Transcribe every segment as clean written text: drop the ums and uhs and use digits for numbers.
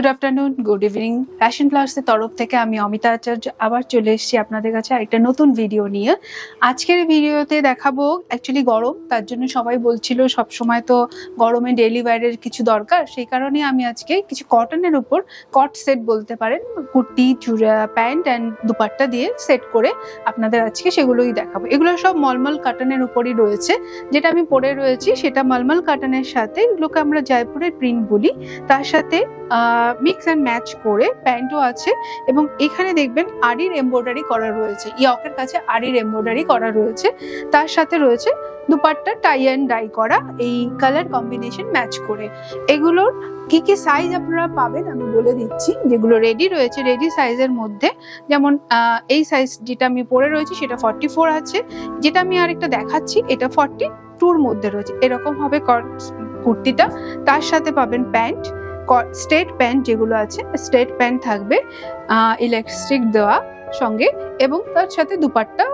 Good afternoon, good evening. Fashion প্লাসের তরফ থেকে আমি অমিতা আচার্য আবার চলে এসেছি আপনাদের কাছে একটা নতুন ভিডিও নিয়ে। আজকের ভিডিওতে দেখাবো অ্যাকচুয়ালি গরম, তার জন্য সবাই বলছিল সবসময় তো গরমে ডেইলি ওয়্যারের কিছু দরকার, সেই কারণে আমি আজকে কিছু কটনের উপর কট সেট বলতে পারেন, কুর্তি, চূড়া, প্যান্ট অ্যান্ড দুপাট্টা দিয়ে সেট করে আপনাদের আজকে সেগুলোই দেখাবো। এগুলো সব মলমল কাটনের উপরই রয়েছে। যেটা আমি পরে রয়েছি সেটা মলমল কাটনের সাথে, এগুলোকে আমরা জয়পুরের প্রিন্ট বলি, তার সাথে মিক্স অ্যান্ড ম্যাচ করে প্যান্টও আছে। এবং এখানে দেখবেন আরির এমব্রয়ডারি করা রয়েছে, ইয়কের কাছে আরির এমব্রয়ডারি করা রয়েছে। তার সাথে রয়েছে দুপাট্টা টাই অ্যান্ড ডাই করা, এই কালার কম্বিনেশন ম্যাচ করে। এগুলোর কি কি সাইজ আপনারা পাবেন আমি বলে দিচ্ছি। যেগুলো রেডি রয়েছে, রেডি সাইজের মধ্যে যেমন এই সাইজ যেটা আমি পরে রয়েছি সেটা 44 আছে। যেটা আমি আরেকটা দেখাচ্ছি এটা 42-র মধ্যে রয়েছে। এরকম হবে কুর্তিটা। তার সাথে পাবেন প্যান্ট, স্ট্রেট প্যান্ট যেগুলো আছে, স্ট্রেট প্যান্ট থাকবে ইলাস্টিক দেওয়া সঙ্গে, এবং তার সাথে দুপাট্টা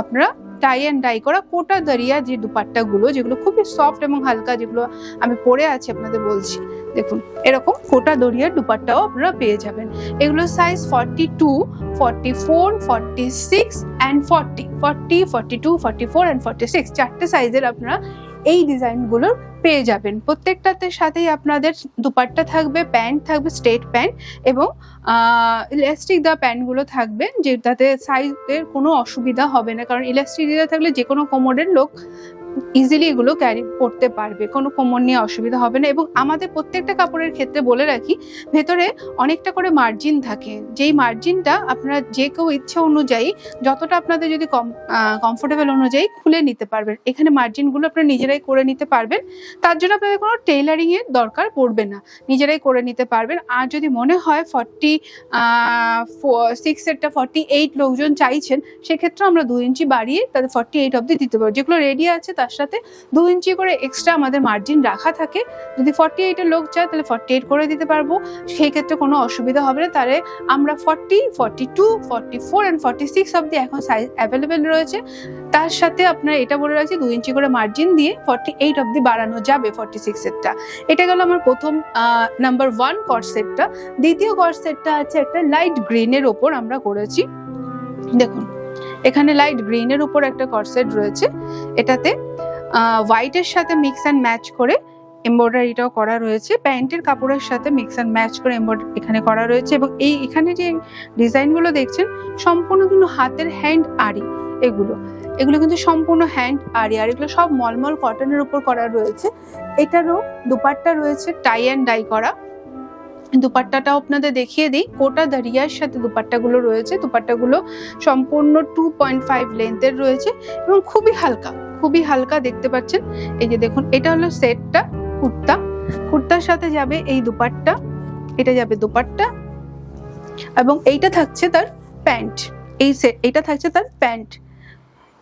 আপনারা টাই অ্যান্ড ডাই করা কোটা দাঁড়িয়া যে দুপাট্টাগুলো, যেগুলো খুবই সফট এবং হালকা, যেগুলো আমি পরে আছি আপনাদের বলছি। দেখুন এরকম কোটা দড়িয়ার দুপাট্টাও আপনারা পেয়ে যাবেন। এগুলো সাইজ 42, 44, 46 অ্যান্ড 40, 42, 44 অ্যান্ড 46, চারটে সাইজের আপনারা এই ডিজাইনগুলোর পেয়ে যাবেন। প্রত্যেকটাতে সাথেই আপনাদের দুপাট্টা থাকবে, প্যান্ট থাকবে, স্ট্রেট প্যান্ট এবং ইলাস্টিক দেওয়া প্যান্টগুলো থাকবে, যেটাতে সাইজের কোনো অসুবিধা হবে না, কারণ ইলাস্টিক দেওয়া থাকলে যে কোনো কোমরের লোক ইজিলি এগুলো ক্যারি করতে পারবে, কোনো কোমর নিয়ে অসুবিধা হবে না। এবং আমাদের প্রত্যেকটা কাপড়ের ক্ষেত্রে বলে রাখি, ভেতরে অনেকটা করে মার্জিন থাকে, যেই মার্জিনটা আপনারা যে কেউ ইচ্ছে অনুযায়ী যতটা আপনাদের যদি কমফোর্টেবল অনুযায়ী খুলে নিতে পারবেন। এখানে মার্জিনগুলো আপনারা নিজেরাই করে নিতে পারবেন, তার জন্য আপনাদের কোনো টেইলারিং এর দরকার পড়বে না, নিজেরাই করে নিতে পারবেন। আর যদি মনে হয় 46 এরটা 48 লোকজন চাইছেন, সেক্ষেত্রে আমরা 2 ইঞ্চি বাড়িয়ে তাদের 48 অবধি দিতে পারবো। যেগুলো রেডি আছে তার সাথে 2 ইঞ্চি করে এক্সট্রা আমাদের মার্জিন রাখা থাকে। যদি 48 এর লোক চায় তাহলে 48 করে দিতে পারবো, সেই ক্ষেত্রে কোনো অসুবিধা হবে না। তাহলে আমরা 40, 42, 44 অ্যান্ড 46 অবধি এখন সাইজ অ্যাভেলেবেল রয়েছে। তার সাথে আপনারা এটা বলে রাখছি 2 ইঞ্চি করে মার্জিন দিয়ে 48 অবধি বাড়ানো যাবে 46 এরটা। এটা গেল আমার প্রথম নাম্বার 1 কট সেটটা। দ্বিতীয় কট সেটটা আছে একটা লাইট গ্রিনের ওপর আমরা করেছি। দেখুন এখানে লাইট গ্রিনের উপর একটা কট সেট রয়েছে। এটাতে হোয়াইটের সাথে মিক্স অ্যান্ড ম্যাচ করে এমব্রয়ডারিটাও করা রয়েছে, প্যান্টের কাপড়ের সাথে মিক্স অ্যান্ড ম্যাচ করে এমব্রয়ডারি এখানে করা রয়েছে। এবং এখানে যে ডিজাইনগুলো দেখছেন সম্পূর্ণ কিন্তু হাতের হ্যান্ড আরি, এগুলো কিন্তু সম্পূর্ণ হ্যান্ড আরি, আর এগুলো সব মলমল কটনের উপর করা রয়েছে। এটারও দুপাট্টা রয়েছে টাই অ্যান্ড ডাই করা। দুপাট্টাটাও আপনাদের দেখিয়ে দিই, কোটা দাঁড়িয়ার সাথে দুপাট্টাগুলো রয়েছে। দুপাট্টাগুলো সম্পূর্ণ 2.5 লেন্থের রয়েছে এবং খুবই হালকা দেখতে পাচ্ছেন। এই যে দেখুন এটা হলো সেটটা, কুর্তার সাথে যাবে এই দুপাট্টা, এটা যাবে দুপাট্টা এবং এইটা থাকছে তার প্যান্ট। এইটা থাকছে তার প্যান্ট।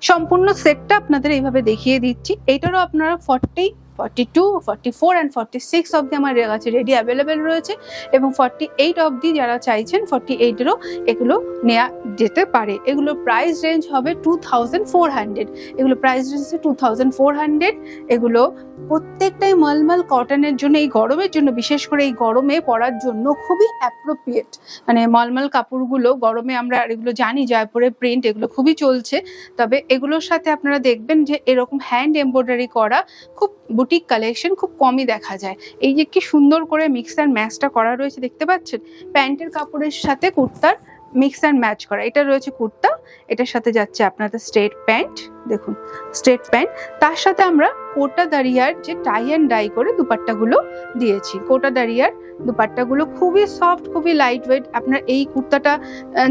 সম্পূর্ণ সেটটা আপনাদের এইভাবে দেখিয়ে দিচ্ছি। এইটারও আপনারা 40, 42, 44 অ্যান্ড 46 অবধি আমার কাছে রেডি অ্যাভেলেবেল রয়েছে। এবং 48 অবধি যারা চাইছেন 48এরও এগুলো নেওয়া যেতে পারে। এগুলোর প্রাইস রেঞ্জ হবে 2400। এগুলো প্রাইস রেঞ্জ 2400। এগুলো প্রত্যেকটাই মলমল কটনের জন্য, এই গরমের জন্য, বিশেষ করে এই গরমে পরার জন্য খুবই অ্যাপ্রোপ্রিয়েট। মানে মলমল কাপড়গুলো গরমে আমরা এগুলো জানি জয়পুরের প্রিন্ট, এগুলো খুবই চলছে। তবে এগুলোর সাথে আপনারা দেখবেন যে এরকম হ্যান্ড এমব্রয়ডারি করা খুব বুটিক কালেকশন খুব কমই দেখা যায়। এই যে কি সুন্দর করে মিক্স অ্যান্ড ম্যাচটা করা রয়েছে দেখতে পাচ্ছেন, প্যান্টের কাপড়ের সাথে কুর্তার মিক্স অ্যান্ড ম্যাচ করা। এটা রয়েছে কুর্তা, এটার সাথে যাচ্ছে আপনাদের স্ট্রেট প্যান্ট। দেখুন স্ট্রেট প্যান্ট, তার সাথে আমরা কোটা দাঁড়িয়ার যে টাই অ্যান্ড ডাই করে দুপাট্টাগুলো দিয়েছি। কোটা দাঁড়িয়ার দুপাট্টাগুলো খুবই সফট, খুবই লাইট ওয়েট। আপনার এই কুর্তাটা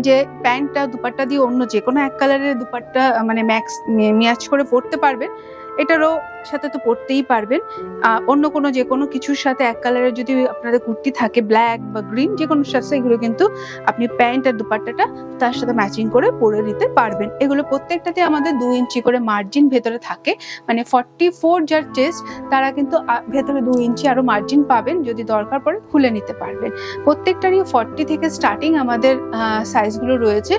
যে প্যান্টটা দুপাট্টা দিয়ে অন্য যে কোনো এক কালারের দুপাট্টা মানে ম্যাচ করে পরতে পারবেন। এটারও সাথে তো পরতেই পারবেন, অন্য কোনো যে কোনো কিছুর সাথে এক কালারের যদি আপনাদের কুর্তি থাকে, ব্ল্যাক বা গ্রিন যে কোনো সাথে, এগুলো কিন্তু আপনি প্যান্ট আর দুপাট্টাটা তার সাথে ম্যাচিং করে পরে নিতে পারবেন। এগুলো প্রত্যেকটাতে আমাদের 2 ইঞ্চি করে মার্জিন ভেতরে থাকে। মানে 44 যার চেস্ট তারা কিন্তু ভেতরে 2 ইঞ্চি আরো মার্জিন পাবেন, যদি দরকার পড়ে খুলে নিতে পারবেন। প্রত্যেকটারই 40 থেকে স্টার্টিং আমাদের সাইজগুলো রয়েছে,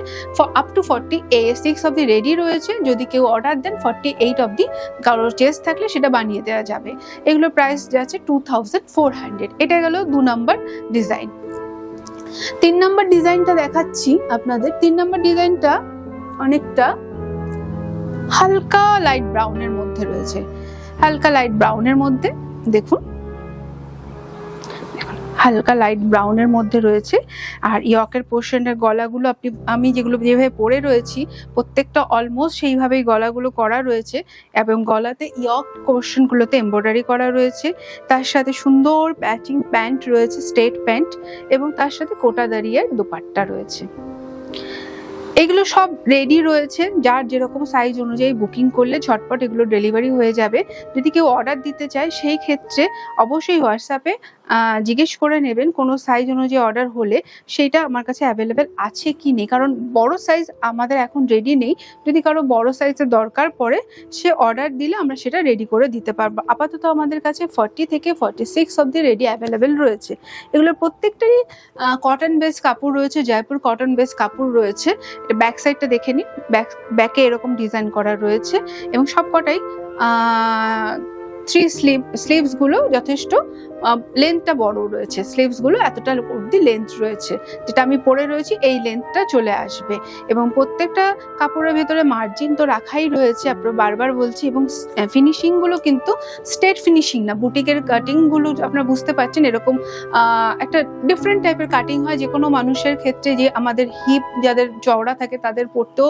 আপ টু 46 অবধি রেডি রয়েছে। যদি কেউ অর্ডার দেন 48 অবধি কারোর চেস্ট থাকলে সেটা বানিয়ে দেওয়া যাবে। এগুলোর প্রাইস যাচ্ছে 2400। এটা গেল 2 নম্বর ডিজাইন। 3 নম্বর ডিজাইনটা দেখাচ্ছি আপনাদের। 3 নম্বর ডিজাইনটা অনেকটা হালকা লাইট ব্রাউনের মধ্যে রয়েছে, হালকা লাইট ব্রাউনের মধ্যে দেখুন, হালকা লাইট ব্রাউনের মধ্যে রয়েছে। আর ইয়কের পোর্শনের গলাগুলো আমি যেগুলো যেভাবে পরে রয়েছি প্রত্যেকটা অলমোস্ট সেইভাবেই গলাগুলো করা রয়েছে, এবং গলাতে ইয়ক পোর্শনগুলোতে এমব্রয়ডারি করা রয়েছে। তার সাথে সুন্দর ম্যাচিং প্যান্ট রয়েছে, স্ট্রেট প্যান্ট, এবং তার সাথে কোটা দাঁড়িয়ে দোপাট্টা রয়েছে। এগুলো সব রেডি রয়েছে, যার যেরকম সাইজ অনুযায়ী বুকিং করলে ঝটপট এগুলো ডেলিভারি হয়ে যাবে। যদি কেউ অর্ডার দিতে চায় সেই ক্ষেত্রে অবশ্যই হোয়াটসঅ্যাপে জিজ্ঞেস করে নেবেন কোনো সাইজ অনুযায়ী অর্ডার হলে সেইটা আমার কাছে অ্যাভেলেবেল আছে কি নেই, কারণ বড় সাইজ আমাদের এখন রেডি নেই। যদি কারো বড় সাইজের দরকার পড়ে সে অর্ডার দিলে আমরা সেটা রেডি করে দিতে পারবো। আপাতত আমাদের কাছে 40 থেকে 46 অবধি রেডি অ্যাভেলেবেল রয়েছে। এগুলোর প্রত্যেকটারই কটন বেস কাপড় রয়েছে, জয়পুর কটন বেস কাপড় রয়েছে। ব্যাক সাইডটা দেখে নিন, ব্যাকে এরকম ডিজাইন করা রয়েছে, এবং সব কটাই 3 স্লিভস গুলো যথেষ্ট লেন্থটা বড় রয়েছে, স্লিভস গুলো এতটা অবধি লেন্থ রয়েছে, যেটা আমি পরে রয়েছি এই লেন্থটা চলে আসবে। এবং প্রত্যেকটা কাপড়ের ভেতরে মার্জিন তো রাখাই রয়েছে, আপনার বারবার বলছি, এবং ফিনিশিং গুলো কিন্তু স্ট্রেট ফিনিশিং না, বুটিকের কাটিং গুলো আপনারা বুঝতে পারছেন এরকম একটা ডিফারেন্ট টাইপের কাটিং হয়। যে কোনো মানুষের ক্ষেত্রে, যে আমাদের হিপ যাদের চওড়া থাকে তাদের পরতেও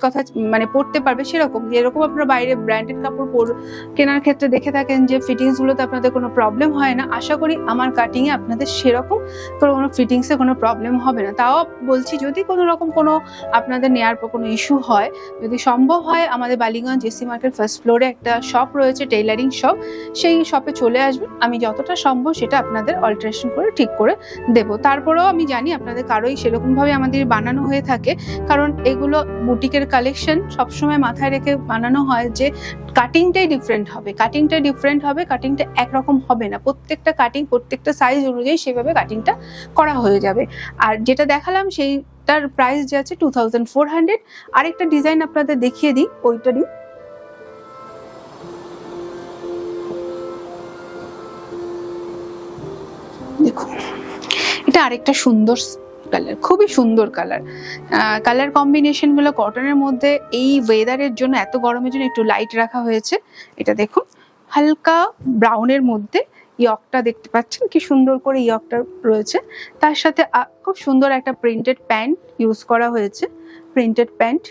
কথা মানে পরতে পারবে সেরকম, যেরকম আপনারা বাইরে ব্র্যান্ডেড কাপড় কেনার ক্ষেত্রে দেখে থাকেন যে ফিটিংস গুলোতে আপনাদের কোনো প্রবলেম হয় না, আশা করি আমার কাটিং এ আপনাদের সেরকম কোনো ফিটিংস এ কোনো প্রবলেম হবে না। তাও বলছি, যদি কোনো রকম কোনো আপনাদের নেয়ার পর কোনো ইস্যু হয়, যদি সম্ভব হয়, আমাদের বালিগঞ্জ জেসি মার্কেট ফার্স্ট ফ্লোরে একটা শপ রয়েছে, টেইলারিং শপ, সেই শপে চলে আসবেন। আমি যতটা সম্ভব সেটা আপনাদের অল্টারেশন করে ঠিক করে দেব। তারপরেও আমি জানি আপনাদের কারোই সেরকম ভাবে আমাদের বানানো হয়ে থাকে, কারণ এগুলো বুটিকের কালেকশন, সবসময় মাথায় রেখে বানানো হয় যে কাটিংটাই ডিফারেন্ট হবে, কাটিংটা একরকম হবে না, প্রত্যেকটা কাটিং প্রত্যেকটা সাইজ অনুযায়ী সেভাবে কাটিংটা করা হয়ে যাবে। আর যেটা দেখালাম সেইটার প্রাইস যে আছে 2400। আরেকটা ডিজাইন আপনাদের দেখিয়ে দিই, ওইটারই দেখুন, এটা আরেকটা সুন্দর কালার, খুবই সুন্দর কালার কম্বিনেশন গুলো কটনের মধ্যে এই ওয়েদারের জন্য, এত গরমের জন্য একটু লাইট রাখা হয়েছে। এটা দেখুন, হালকা ব্রাউনের মধ্যে ইয়কটা দেখতে পাচ্ছেন, কি সুন্দর করে ইয়কটা রয়েছে। তার সাথে খুব সুন্দর একটা প্রিন্টেড প্যান্ট ইউজ করা হয়েছে, প্রিন্টেড প্যান্ট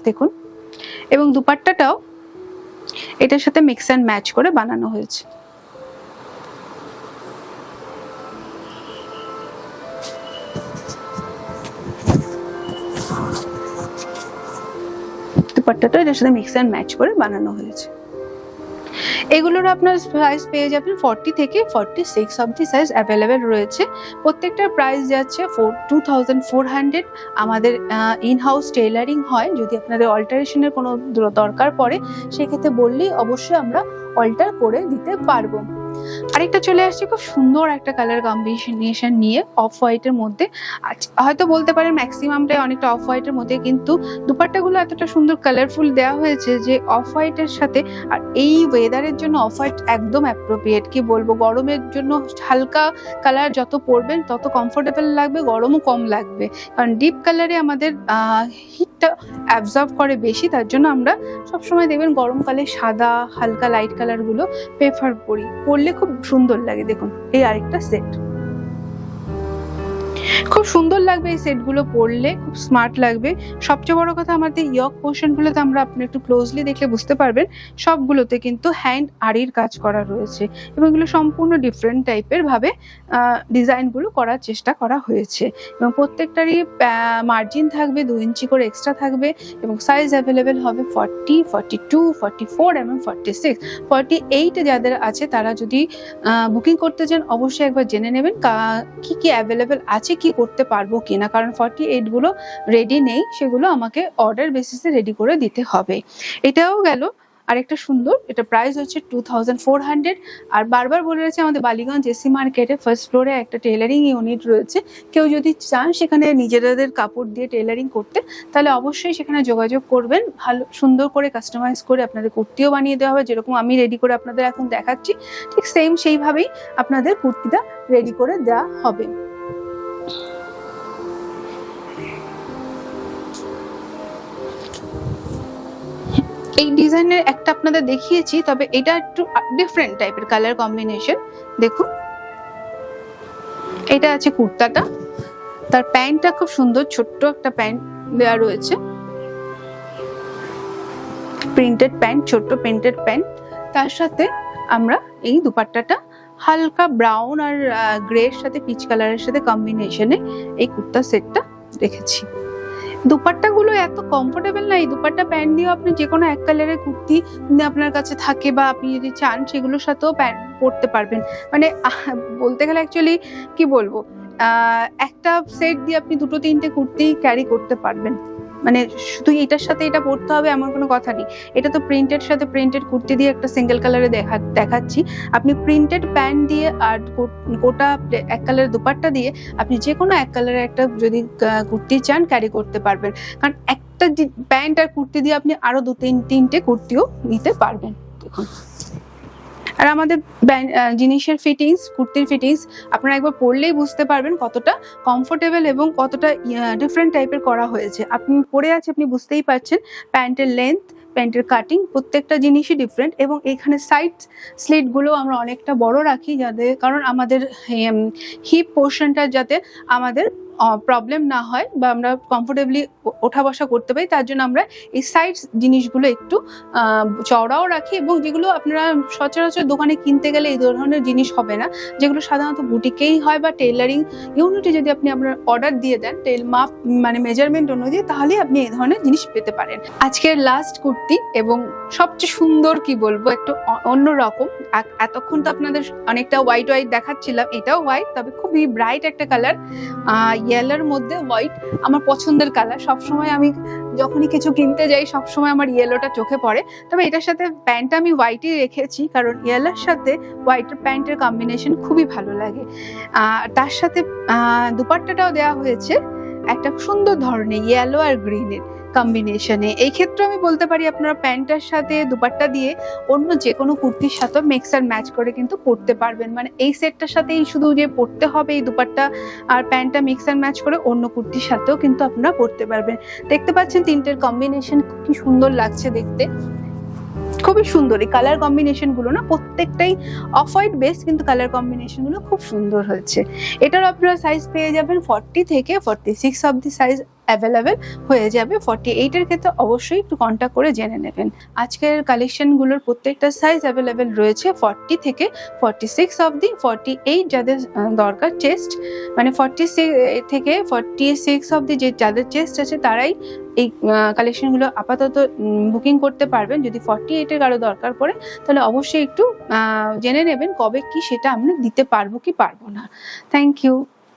দেখুন, এবং দুপাট্টাটাও এটার সাথে মিক্স অ্যান্ড ম্যাচ করে বানানো হয়েছে। দুপাট্টাটা এটার সাথে মিক্স অ্যান্ড ম্যাচ করে বানানো হয়েছে। এগুলোর আপনার সাইজ পেয়ে যাবেন 40 থেকে 46 অবধি সাইজ অ্যাভেলেবেল রয়েছে। প্রত্যেকটার প্রাইস যাচ্ছে 2400। আমাদের ইন হাউস টেইলারিং হয়, যদি আপনাদের অল্টারেশনের কোনো দরকার পড়ে সেক্ষেত্রে বললেই অবশ্যই আমরা অল্টার করে দিতে পারবো। আরেকটা চলে আসছে খুব সুন্দর একটা কালার কম্বিনেশন নিয়ে, অফ হোয়াইটের মধ্যে। হয়তো বলতে পারেন ম্যাক্সিমামটাই অনেকটা অফ হোয়াইটের মধ্যে, কিন্তু দুপাট্টাগুলো এতটা সুন্দর কালারফুল দেওয়া হয়েছে যে অফ হোয়াইটের সাথে, আর এই ওয়েদারের জন্য অফ হোয়াইট একদম অ্যাপ্রোপ্রিয়েট। কি বলবো, গরমের জন্য হালকা কালার যত পরবেন তত কমফোর্টেবল লাগবে, গরমও কম লাগবে, কারণ ডিপ কালারে আমাদের হিটটা অ্যাবজর্ব করে বেশি, তার জন্য আমরা সবসময় দেখবেন গরমকালে সাদা হালকা লাইট কালারগুলো প্রেফার করি, পরলে খুব সুন্দর লাগে। দেখুন, এই আরেকটা সেট, খুব সুন্দর লাগবে এই সেটগুলো পরলে, খুব স্মার্ট লাগবে। সবচেয়ে বড় কথা, আমাদের ইয়ক পোর্শনগুলোতে আমরা আপনি একটু ক্লোজলি দেখলে বুঝতে পারবেন সবগুলোতে কিন্তু হ্যান্ড আড়ির কাজ করা রয়েছে, এবং এগুলো সম্পূর্ণ ডিফারেন্ট টাইপের ভাবে ডিজাইনগুলো করার চেষ্টা করা হয়েছে, এবং প্রত্যেকটারই মার্জিন থাকবে 2 ইঞ্চি করে এক্সট্রা থাকবে, এবং সাইজ অ্যাভেলেবেল হবে 40, 42, 44 এবং 46। 48 যাদের আছে তারা যদি বুকিং করতে চান অবশ্যই একবার জেনে নেবেন কি কি অ্যাভেলেবেল আছে, কি করতে পারবো কিনা, কারণ 48 গুলো রেডি নেই, সেগুলো আমাকে অর্ডার বেসিসে রেডি করে দিতে হবে। এটাও গেল আরেকটা সুন্দর, এটা প্রাইস হচ্ছে 2400। আর বারবার বলে রয়েছে, আমাদের বালিগঞ্জ জেসি মার্কেটে ফার্স্ট ফ্লোরে একটা টেইলারিং ইউনিট রয়েছে, কেউ যদি চান সেখানে নিজেদের কাপড় দিয়ে টেইলারিং করতে, তাহলে অবশ্যই সেখানে যোগাযোগ করবেন। ভালো সুন্দর করে কাস্টমাইজ করে আপনাদের কুর্তিও বানিয়ে দেওয়া হবে, যেরকম আমি রেডি করে আপনাদের এখন দেখাচ্ছি ঠিক সেইভাবেই আপনাদের কুর্তিটা রেডি করে দেওয়া হবে। এই ডিজাইনের একটা আপনাদের দেখিয়েছি, তবে এটা একটু ডিফারেন্ট টাইপের কালার কম্বিনেশন। দেখুন এটা আছে কুর্তাটা, তার প্যান্টটা খুব সুন্দর, ছোট্ট একটা প্যান্ট দেওয়া রয়েছে, প্রিন্টেড প্যান্ট, ছোট্ট প্রিন্টেড প্যান্ট। তার সাথে আমরা এই দুপাট্টাটা হালকা ব্রাউন আর গ্রের সাথে পিচ কালারের সাথে কম্বিনেশনে এই কুর্তা সেটটা রেখেছি। দুপাট্টাগুলো এত কমফোর্টেবল না, এই দুপাট্টা প্যান্ট দিয়েও আপনি যে কোনো এক কালারের কুর্তি আপনার কাছে থাকে বা আপনি যদি চান সেগুলোর সাথেও প্যান্ট পরতে পারবেন। মানে বলতে গেলে অ্যাকচুয়ালি কি বলবো, একটা সেট দিয়ে আপনি দুটো তিনটে কুর্তি ক্যারি করতে পারবেন। মানে শুধু এটার সাথে এটা পরতে হবে এমন কোনো কথা নেই। এটা তো প্রিন্টেড সাথে প্রিন্টেড কুর্তি দিয়ে একটা সিঙ্গেল কালারে দেখাচ্ছি, আপনি প্রিন্টেড প্যান্ট দিয়ে আর গোটা এক কালারের দুপাট্টা দিয়ে আপনি যে কোনো এক কালারের একটা যদি কুর্তি চান ক্যারি করতে পারবেন। কারণ একটা প্যান্ট আর কুর্তি দিয়ে আপনি আরো দু তিনটে কুর্তিও নিতে পারবেন। দেখুন, আর আমাদের জিনিসের ফিটিংস, কুর্তির ফিটিংস আপনারা একবার পরলেই বুঝতে পারবেন কতটা কমফোর্টেবল এবং কতটা ডিফারেন্ট টাইপের করা হয়েছে। আপনি পরে আছে, আপনি বুঝতেই পারছেন প্যান্টের লেন্থ, প্যান্টের কাটিং, প্রত্যেকটা জিনিসই ডিফারেন্ট। এবং এখানে সাইড স্লিটগুলো আমরা অনেকটা বড় রাখি, যাতে কারণ আমাদের হিপ পোর্শনটা যাতে আমাদের প্রবলেম না হয় বা আমরা কমফোর্টেবলি ওঠা বসা করতে পারি, তার জন্য আমরা এই সাইড জিনিসগুলো একটু চওড়াও রাখি। এবং যেগুলো আপনারা সচরাচর দোকানে কিনতে গেলে এই ধরনের জিনিস হবে না, যেগুলো সাধারণত বুটিকেই হয় বা টেইলারিং ইউনিটে যদি আপনি আপনার অর্ডার দিয়ে দেন মাপ মানে মেজারমেন্ট অনুযায়ী, তাহলে আপনি এই ধরনের জিনিস পেতে পারেন। আজকের লাস্ট কুর্তি এবং সবচেয়ে সুন্দর, কি বলবো, একটু অন্যরকম। এতক্ষণ তো আপনাদের অনেকটা হোয়াইট হোয়াইট দেখাচ্ছিলাম, এটাও হোয়াইট, তবে খুবই ব্রাইট একটা কালার, ইয়েলোর মধ্যে হোয়াইট। আমার পছন্দের কালার, সবসময় আমি যখনই কিছু কিনতে যাই সবসময় আমার ইয়েলোটা চোখে পড়ে। তবে এটার সাথে প্যান্টটা আমি হোয়াইটই রেখেছি, কারণ ইয়েলোর সাথে হোয়াইটের প্যান্টের কম্বিনেশন খুবই ভালো লাগে। তার সাথে দুপাট্টাটাও দেওয়া হয়েছে একটা সুন্দর ধরনের ইয়েলো আর গ্রিনের কম্বিনেশনে। এই ক্ষেত্রে আমি বলতে পারি আপনারা প্যান্টটার সাথে দুপাট্টা দিয়ে অন্য যে কোনো কুর্তির সাথে মিক্স আর ম্যাচ করে কিন্তু পরতে পারবেন। মানে এই সেটটার সাথেই শুধু যে পরতে হবে এই দুপাট্টা আর প্যান্টটা মিক্স আর ম্যাচ করে, অন্য কুর্তির সাথেও কিন্তু আপনারা পরতে পারবেন। দেখতে পাচ্ছেন তিনটের কম্বিনেশন কি সুন্দর লাগছে দেখতে, খুবই সুন্দর। এই কালার কম্বিনেশন গুলো না প্রত্যেকটাই অফ হোয়াইট বেস, কিন্তু কালার কম্বিনেশন গুলো খুব সুন্দর হয়েছে। এটার আপনারা সাইজ পেয়ে যাবেন 40 থেকে 46 অবধি সাইজ অ্যাভেলেবেল হয়ে যাবে। 48 এর ক্ষেত্রে অবশ্যই একটু কন্ট্যাক্ট করে জেনে নেবেন। আজকের কালেকশনগুলোর প্রত্যেকটা সাইজ অ্যাভেলেবেল রয়েছে 40 থেকে 46 অবধি। 48 যাদের দরকার চেস্ট, মানে 46 থেকে 46 অবধি যাদের চেস্ট আছে তারাই এই কালেকশনগুলো আপাতত বুকিং করতে পারবেন। যদি 48 এর কারো দরকার পড়ে তাহলে অবশ্যই একটু জেনে নেবেন কবে কি সেটা আমরা দিতে পারবো কি পারবো না। Thank you.